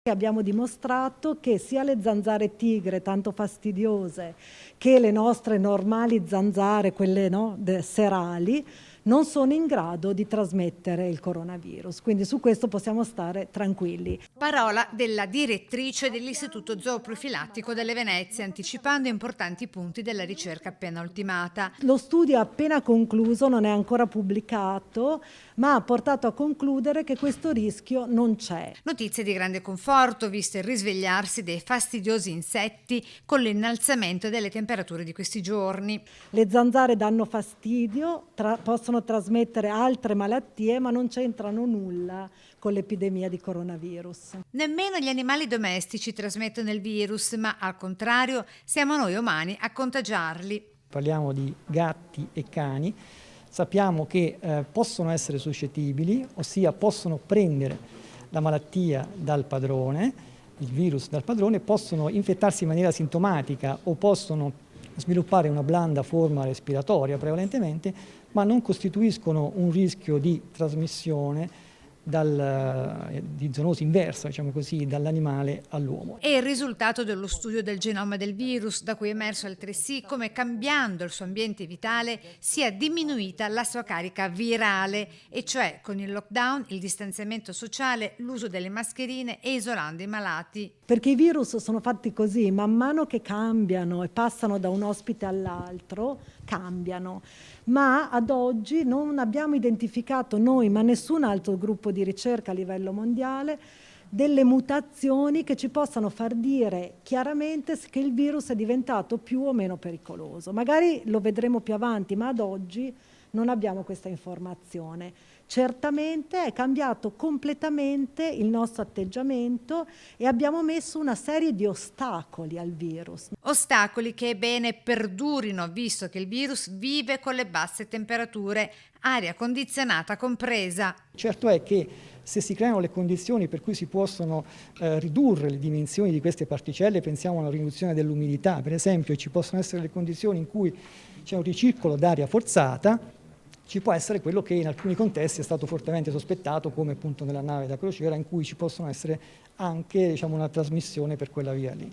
Abbiamo dimostrato che sia le zanzare tigre tanto fastidiose che le nostre normali zanzare, quelle serali, non sono in grado di trasmettere il coronavirus, quindi su questo possiamo stare tranquilli. Parola della direttrice dell'Istituto Zooprofilattico delle Venezie, anticipando importanti punti della ricerca appena ultimata. Lo studio appena concluso, non è ancora pubblicato, ma ha portato a concludere che questo rischio non c'è. Notizie di grande conforto, visto il risvegliarsi dei fastidiosi insetti con l'innalzamento delle temperature di questi giorni. Le zanzare danno fastidio, possono trasmettere altre malattie, ma non c'entrano nulla con l'epidemia di coronavirus. Nemmeno gli animali domestici trasmettono il virus, ma al contrario siamo noi umani a contagiarli. Parliamo di gatti e cani, sappiamo che possono essere suscettibili, ossia possono prendere la malattia dal padrone, il virus dal padrone, possono infettarsi in maniera asintomatica o possono sviluppare una blanda forma respiratoria prevalentemente, ma non costituiscono un rischio di trasmissione di zoonosi inversa, diciamo così, dall'animale all'uomo. È il risultato dello studio del genoma del virus, da cui è emerso altresì come cambiando il suo ambiente vitale sia diminuita la sua carica virale, e cioè con il lockdown, il distanziamento sociale, l'uso delle mascherine e isolando i malati. Perché i virus sono fatti così, man mano che cambiano e passano da un ospite all'altro, cambiano. Ma ad oggi non abbiamo identificato noi, ma nessun altro gruppo di ricerca a livello mondiale, delle mutazioni che ci possano far dire chiaramente che il virus è diventato più o meno pericoloso. Magari lo vedremo più avanti, ma ad oggi non abbiamo questa informazione. Certamente è cambiato completamente il nostro atteggiamento e abbiamo messo una serie di ostacoli al virus. Ostacoli che è bene perdurino, visto che il virus vive con le basse temperature, aria condizionata compresa. Certo è che se si creano le condizioni per cui si possono ridurre le dimensioni di queste particelle, pensiamo a una riduzione dell'umidità, per esempio, ci possono essere le condizioni in cui c'è un ricircolo d'aria forzata, ci può essere quello che in alcuni contesti è stato fortemente sospettato, come appunto nella nave da crociera, in cui ci possono essere anche, diciamo, una trasmissione per quella via lì.